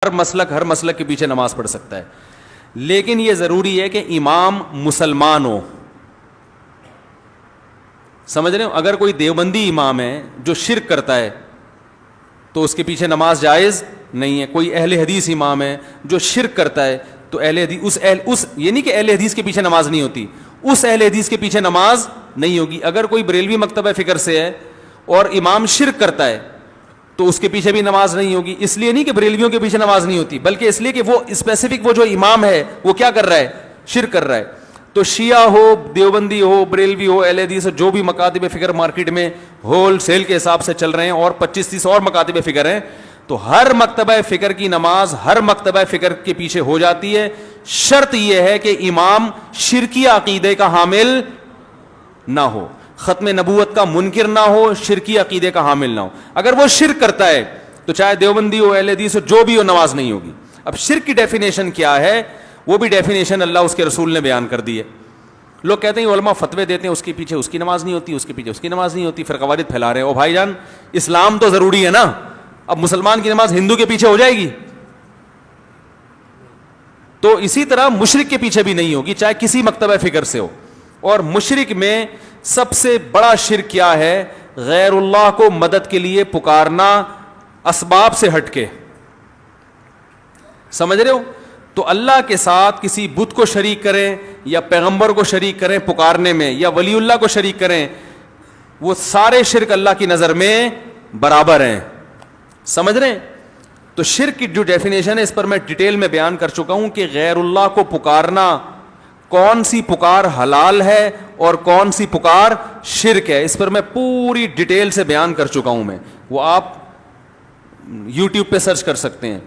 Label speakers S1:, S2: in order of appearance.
S1: ہر مسلک کے پیچھے نماز پڑھ سکتا ہے، لیکن یہ ضروری ہے کہ امام مسلمان ہو. سمجھ رہے ہو؟ اگر کوئی دیوبندی امام ہے جو شرک کرتا ہے تو اس کے پیچھے نماز جائز نہیں ہے. کوئی اہل حدیث امام ہے جو شرک کرتا ہے تو اہل حدیث یہ نہیں کہ اہل حدیث کے پیچھے نماز نہیں ہوتی، اس اہل حدیث کے پیچھے نماز نہیں ہوگی. اگر کوئی بریلوی مکتبہ فکر سے ہے اور امام شرک کرتا ہے تو اس کے پیچھے بھی نماز نہیں ہوگی. اس لیے نہیں کہ بریلویوں کے پیچھے نماز نہیں ہوتی، بلکہ اس لیے کہ وہ اسپیسیفک وہ جو امام ہے وہ کیا کر رہا ہے؟ شرک کر رہا ہے. تو شیعہ ہو، دیوبندی ہو، بریلوی ہو، اہل حدیث ہو، جو بھی مکاتب فکر مارکیٹ میں ہول سیل کے حساب سے چل رہے ہیں اور 25-30 اور مکاتب فکر ہیں، تو ہر مکتبہ فکر کی نماز ہر مکتبہ فکر کے پیچھے ہو جاتی ہے. شرط یہ ہے کہ امام شرکی عقیدے کا حامل نہ ہو، ختم نبوت کا منکر نہ ہو، شرکی عقیدے کا حامل نہ ہو. اگر وہ شرک کرتا ہے تو چاہے دیوبندی ہو، اہل حدیث ہو، جو بھی ہو، نماز نہیں ہوگی. اب شرک کی ڈیفینیشن کیا ہے؟ وہ بھی ڈیفینیشن اللہ اس کے رسول نے بیان کر دی ہے. لوگ کہتے ہیں علماء فتوے دیتے ہیں اس کے پیچھے اس کی نماز نہیں ہوتی، اس کے پیچھے اس کی نماز نہیں ہوتی، فرقوارت پھیلا رہے ہیں. او بھائی جان، اسلام تو ضروری ہے نا. اب مسلمان کی نماز ہندو کے پیچھے ہو جائے گی؟ تو اسی طرح مشرک کے پیچھے بھی نہیں ہوگی، چاہے کسی مکتبہ فکر سے ہو. اور مشرک میں سب سے بڑا شرک کیا ہے؟ غیر اللہ کو مدد کے لیے پکارنا اسباب سے ہٹ کے. سمجھ رہے ہو؟ تو اللہ کے ساتھ کسی بت کو شریک کریں یا پیغمبر کو شریک کریں پکارنے میں، یا ولی اللہ کو شریک کریں، وہ سارے شرک اللہ کی نظر میں برابر ہیں. سمجھ رہے ہیں؟ تو شرک کی جو ڈیفینیشن ہے اس پر میں ڈیٹیل میں بیان کر چکا ہوں کہ غیر اللہ کو پکارنا، کون سی پکار حلال ہے اور کون سی پکار شرک ہے، اس پر میں پوری ڈیٹیل سے بیان کر چکا ہوں. وہ آپ یوٹیوب پہ سرچ کر سکتے ہیں.